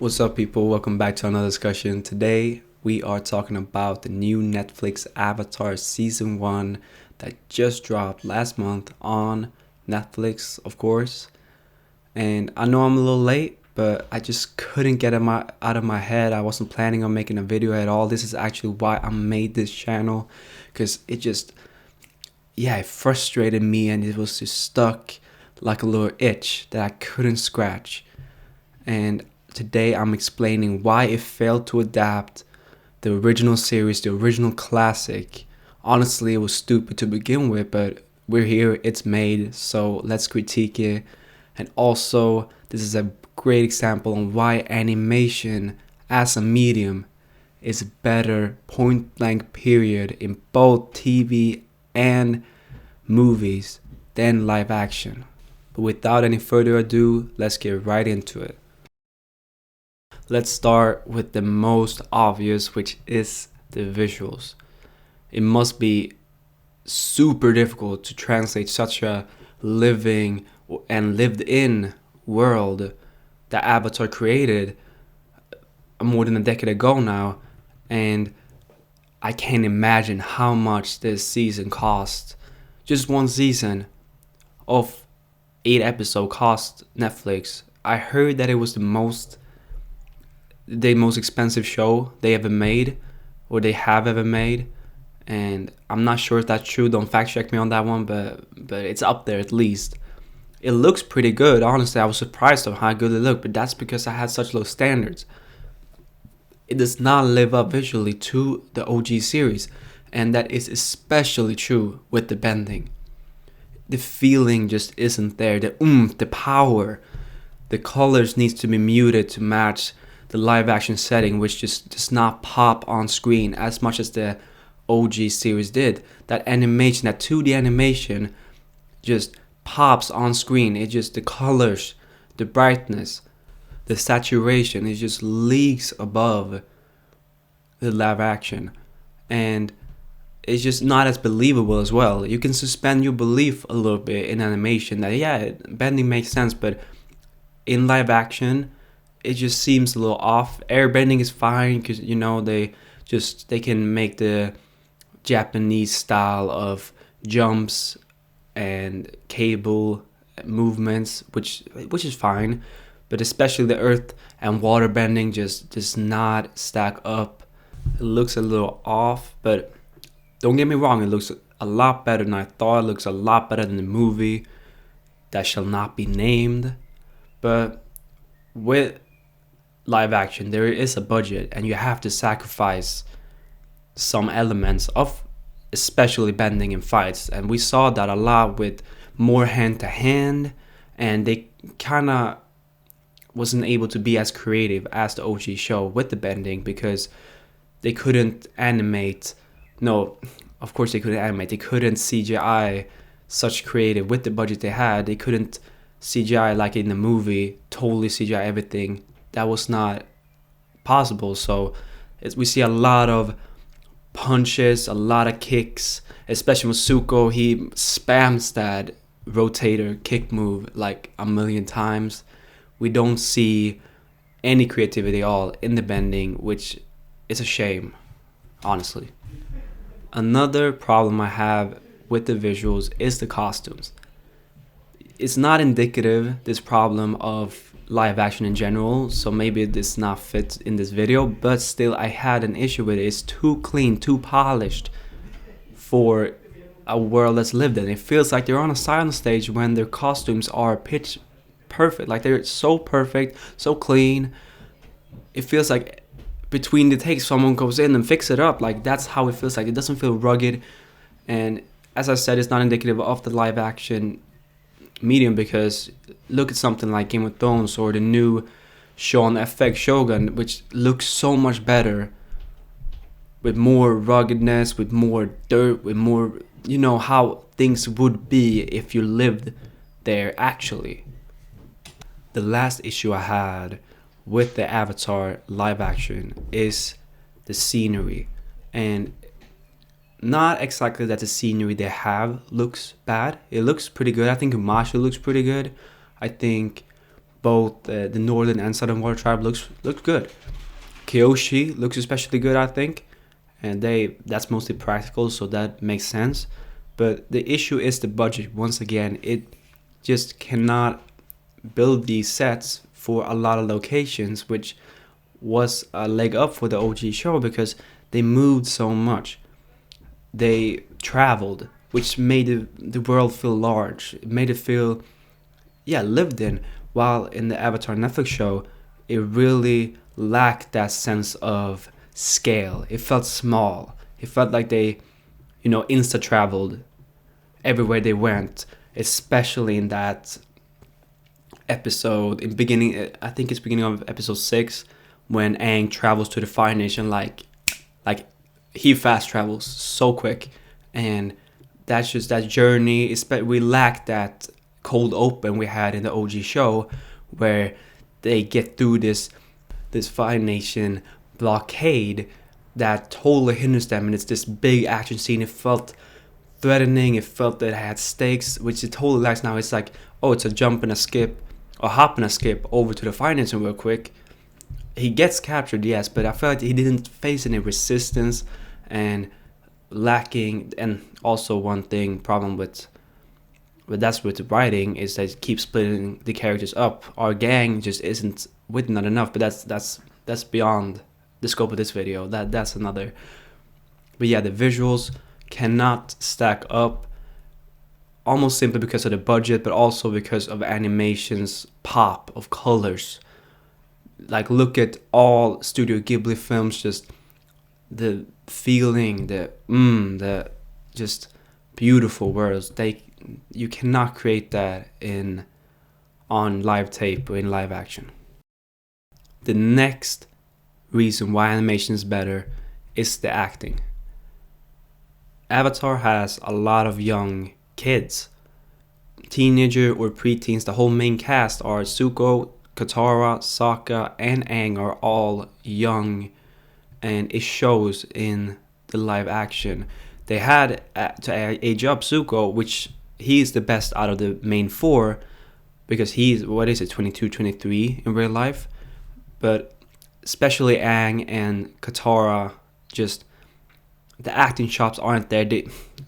What's up, people? Welcome back to another discussion. Today, we are talking about the new Netflix Avatar Season 1 that just dropped last month on Netflix, of course. And I know I'm a little late, but I just couldn't get it out of my head. I wasn't planning on making a video at all. This is actually why I made this channel, because it frustrated me and it was just stuck like a little itch that I couldn't scratch. And today I'm explaining why it failed to adapt the original series, the original classic. Honestly, it was stupid to begin with, but we're here, it's made, so let's critique it. And also, this is a great example on why animation as a medium is better, point blank period, in both TV and movies than live action. But without any further ado, let's get right into it. Let's start with the most obvious, which is the visuals. It must be super difficult to translate such a living and lived in world that Avatar created more than a decade ago now, and I can't imagine how much this season cost. Just one season of 8 episodes cost Netflix. I heard that it was the most expensive show they ever made, or they have ever made, and I'm not sure if that's true. Don't fact check me on that one, but it's up there at least. It looks pretty good. Honestly, I was surprised of how good it looked, but that's because I had such low standards. It does not live up visually to the OG series, and that is especially true with the bending. The feeling just isn't there. The oomph, the power, the colors needs to be muted to match the live action setting, which just does not pop on screen as much as the OG series did. That animation, that 2D animation just pops on screen. It just, the colors, the brightness, the saturation, it just leagues above the live action. And it's just not as believable as well. You can suspend your belief a little bit in animation that, yeah, bending makes sense, but in live action, it just seems a little off. Airbending is fine because, you know, they can make the Japanese style of jumps and cable movements, which is fine. But especially the earth and water bending just does not stack up. It looks a little off, but don't get me wrong, it looks a lot better than I thought. It looks a lot better than the movie that shall not be named. But with live action, there is a budget, and you have to sacrifice some elements of especially bending in fights, and we saw that a lot with more hand to hand, and they kind of wasn't able to be as creative as the OG show with the bending because they couldn't animate. No, of course they couldn't animate. They couldn't CGI such creative with the budget they had. They couldn't CGI like in the movie, totally CGI everything. That was not possible. So we see a lot of punches, a lot of kicks, especially with Zuko. He spams that rotator kick move like a million times. We don't see any creativity at all in the bending, which is a shame, honestly. Another problem I have with the visuals is the costumes. It's not indicative, this problem, of live action in general, so maybe this not fit in this video, but still I had an issue with it. It's too clean, too polished for a world that's lived in. It feels like they're on a silent stage when their costumes are pitch perfect. Like, they're so perfect, so clean. It feels like between the takes someone goes in and fix it up. Like, that's how it feels like. It doesn't feel rugged, and as I said, it's not indicative of the live action medium, because look at something like Game of Thrones or the new show on FX Shogun, which looks so much better with more ruggedness, with more dirt, with more, you know, how things would be if you lived there actually. The last issue I had with the Avatar live action is the scenery, and not exactly that the scenery they have looks bad. It looks pretty good. I think Masha looks pretty good. I think both the northern and southern water tribe looks good. Kyoshi looks especially good, I think, and that's mostly practical, so that makes sense. But the issue is the budget. Once again, it just cannot build these sets for a lot of locations, which was a leg up for the OG show because they moved so much. They traveled, which made the world feel large. It made it feel, lived in. While in the Avatar Netflix show, it really lacked that sense of scale. It felt small. It felt like they, insta traveled everywhere they went, especially in that episode in beginning. I think it's beginning of episode 6 when Aang travels to the Fire Nation. Like he fast travels so quick, and that's just that journey. We lacked that cold open we had in the OG show, where they get through this Fire Nation blockade that totally hinders them, and it's this big action scene. It felt threatening. It felt that it had stakes, which it totally lacks now. It's like, oh, it's a jump and a skip, or hop and a skip over to the Fire Nation real quick. He gets captured, yes, but I felt like he didn't face any resistance, and lacking. And also one thing problem with that's with the writing is that it keeps splitting the characters up. Our gang just isn't with not enough, but that's beyond the scope of this video. That's another. But yeah, the visuals cannot stack up, almost simply because of the budget, but also because of animation's pop of colors. Like, look at all Studio Ghibli films, just the feeling, the just beautiful worlds. You cannot create that on live tape or in live action. The next reason why animation is better is the acting. Avatar has a lot of young kids, teenager or preteens. The whole main cast are Zuko, Katara, Sokka, and Aang are all young, and it shows in the live action. They had to age up Zuko, which he's the best out of the main 4, because he's, 22, 23 in real life. But especially Aang and Katara, just the acting chops aren't there.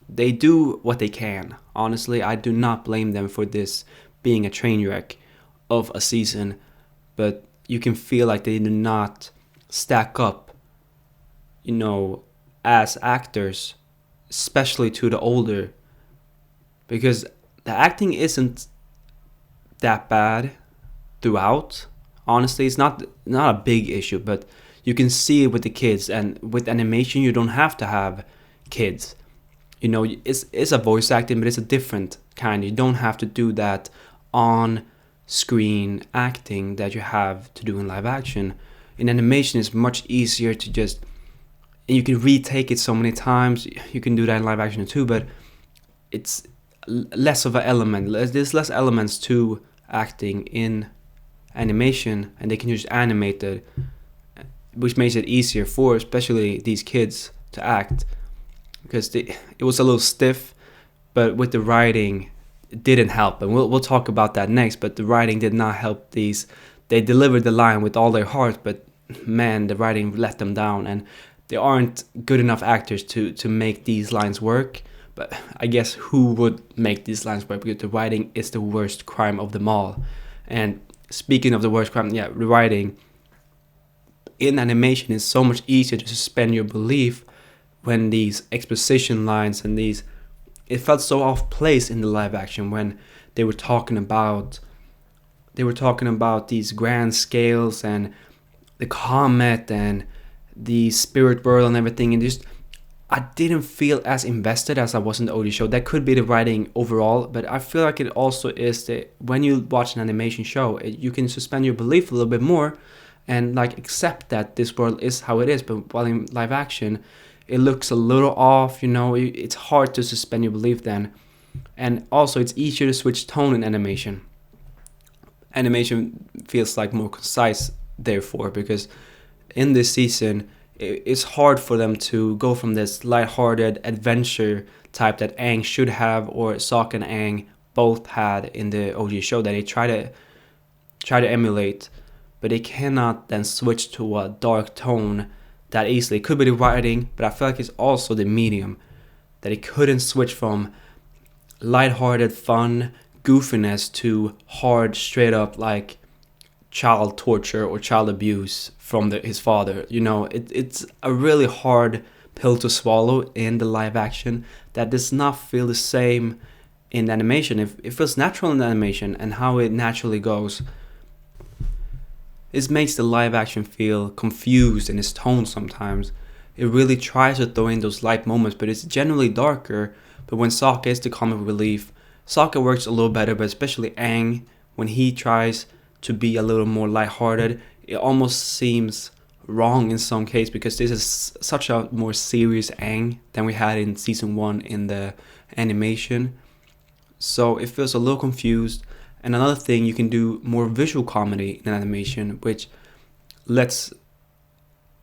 They do what they can. Honestly, I do not blame them for this being a train wreck of a season, but you can feel like they do not stack up, as actors, especially to the older, because the acting isn't that bad throughout. Honestly, it's not a big issue, but you can see it with the kids, and with animation you don't have to have kids. It's a voice acting, but it's a different kind. You don't have to do that on screen acting that you have to do in live action. In animation, it's much easier to just, and you can retake it so many times. You can do that in live action too, but it's less of an element. There's less elements to acting in animation, and they can just animate it, which makes it easier for especially these kids to act, because it was a little stiff. But with the writing, it didn't help, and we'll talk about that next. But the writing did not help these. They delivered the line with all their heart, but man, the writing let them down, and they aren't good enough actors to make these lines work. But I guess who would make these lines work, because the writing is the worst crime of them all. And speaking of the worst crime, the writing in animation is so much easier to suspend your belief when these exposition lines and it felt so off place in the live action when they were talking about these grand scales and the comet and the spirit world and everything, and just I didn't feel as invested as I was in the OD show. That could be the writing overall, but I feel like it also is that when you watch an animation show, you can suspend your belief a little bit more and accept that this world is how it is. But while in live action, it looks a little off, it's hard to suspend your belief then. And also it's easier to switch tone in animation. Animation feels like more concise, therefore, because in this season, it's hard for them to go from this lighthearted adventure type that Aang should have, or Sokka and Aang both had in the OG show, that they try try to emulate, but they cannot then switch to a dark tone that easily. It could be the writing, but I feel like it's also the medium that it couldn't switch from lighthearted fun goofiness to hard, straight up like child torture or child abuse from his father. It's a really hard pill to swallow in the live action that does not feel the same in animation. It feels natural in animation, and how it naturally goes. It makes the live action feel confused in its tone sometimes. It really tries to throw in those light moments, but it's generally darker. But when Sokka is the comic relief, Sokka works a little better, but especially Aang, when he tries to be a little more lighthearted, it almost seems wrong in some case, because this is such a more serious Aang than we had in season 1 in the animation. So it feels a little confused. And another thing, you can do more visual comedy in animation, which lets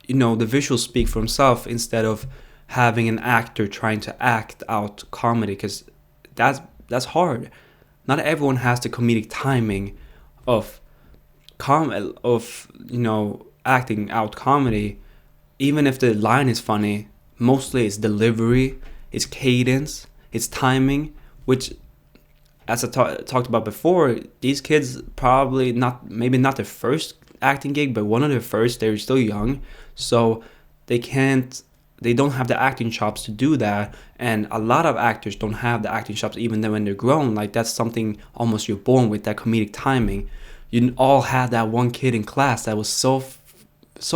the visuals speak for himself instead of having an actor trying to act out comedy, because that's hard. Not everyone has the comedic timing of acting out comedy. Even if the line is funny, mostly it's delivery, it's cadence, it's timing, which, as I talked about before, these kids maybe not their first acting gig, but one of their first. They're still young, so they don't have the acting chops to do that. And a lot of actors don't have the acting chops even when they're grown. Like, that's something almost you're born with, that comedic timing. You all had that one kid in class that was so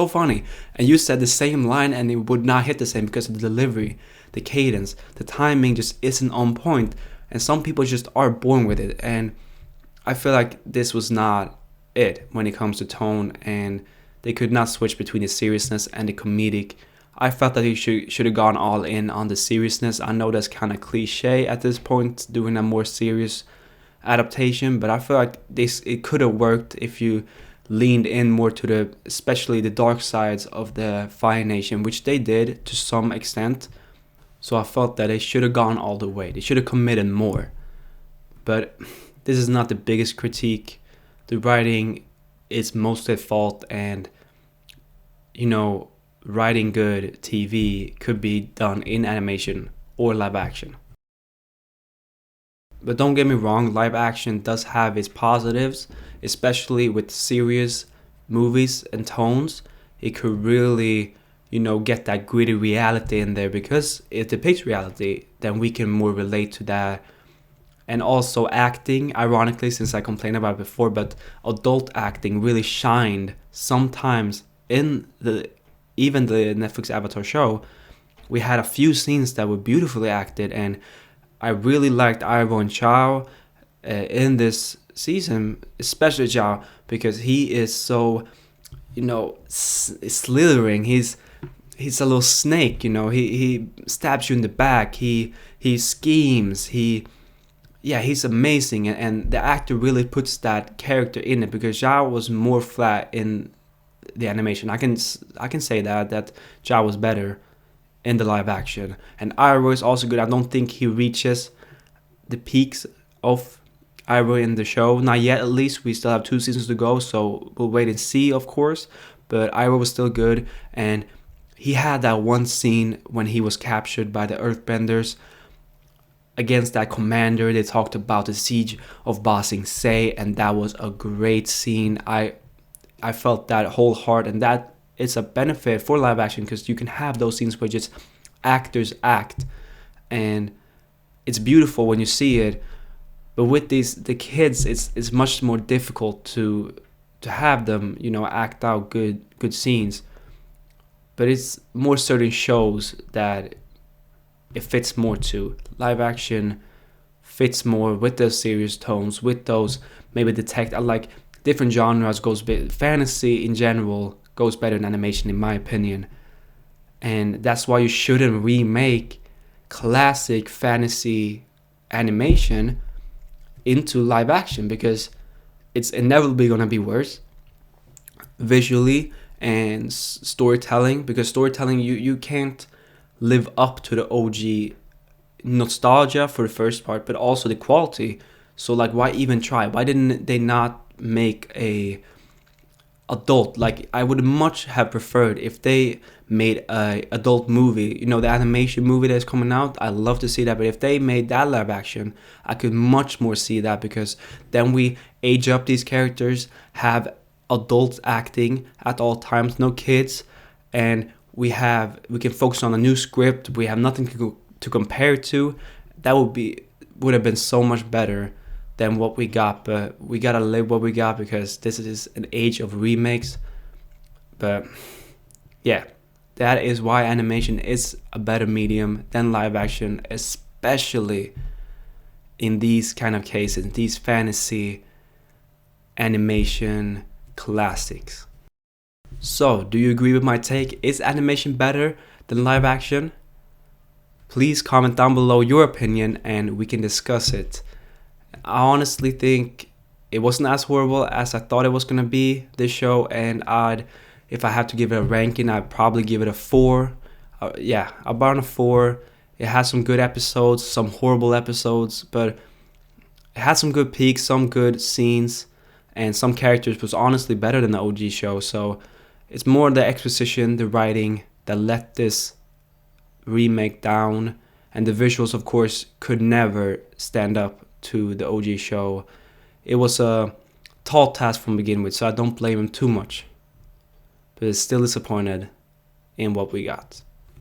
funny, and you said the same line and it would not hit the same because of the delivery, the cadence, the timing just isn't on point. And some people just are born with it, and I feel like this was not it when it comes to tone, and they could not switch between the seriousness and the comedic. I felt that he should have gone all in on the seriousness. I know that's kind of cliche at this point, doing a more serious adaptation, but I feel like it could have worked if you leaned in more to especially the dark sides of the Fire Nation, which they did to some extent. So I felt that they should have gone all the way. They should have committed more. But this is not the biggest critique. The writing is mostly at fault, and writing good TV could be done in animation or live action. But don't get me wrong, live action does have its positives, especially with serious movies and tones. It could really, get that gritty reality in there, because it depicts reality, then we can more relate to that. And also acting, ironically, since I complained about it before, but adult acting really shined sometimes in even the Netflix Avatar show. We had a few scenes that were beautifully acted, and I really liked Iroh and Chow in this season, especially Chow, because he is so, slithering. He's a little snake, he stabs you in the back, he schemes, he's amazing, and the actor really puts that character in it, because Zhao was more flat in the animation. I can say that Zhao was better in the live action, and Iroh is also good. I don't think he reaches the peaks of Iroh in the show, not yet at least. We still have 2 seasons to go, so we'll wait and see, of course. But Iroh was still good, and he had that one scene when he was captured by the Earthbenders against that commander. They talked about the siege of Ba Sing Se, and that was a great scene. I felt that whole heart, and that it's a benefit for live action, because you can have those scenes where just actors act, and it's beautiful when you see it. But with the kids, it's much more difficult to have them, act out good scenes. But it's more certain shows that it fits more to. Live action fits more with those serious tones, with those maybe I like different genres. Fantasy in general goes better in animation, in my opinion. And that's why you shouldn't remake classic fantasy animation into live action, because it's inevitably going to be worse visually and storytelling, because storytelling, you can't live up to the OG nostalgia for the first part, but also the quality. So like, why even try? Why didn't they not make a adult. Like, I would much have preferred if they made a adult movie, you know, the animation movie that's coming out. I love to see that, but if they made that live action, I could much more see that, because then we age up these characters, have adults acting at all times, no kids, and we can focus on a new script. We have nothing to compare to. That would have been so much better than what we got, but we gotta live what we got, because this is an age of remakes. But yeah, that is why animation is a better medium than live action, especially in these kind of cases, these fantasy animation classics. So, do you agree with my take? Is animation better than live action? Please comment down below your opinion and we can discuss it. I honestly think it wasn't as horrible as I thought it was gonna be, this show, and if I had to give it a ranking, I'd probably give it a 4. Yeah, about a 4. It has some good episodes, some horrible episodes, but it had some good peaks, some good scenes, and some characters was honestly better than the OG show. So it's more the exposition, the writing that let this remake down, and the visuals, of course, could never stand up to the OG show. It was a tall task from begin with, so I don't blame him too much, but still disappointed in what we got.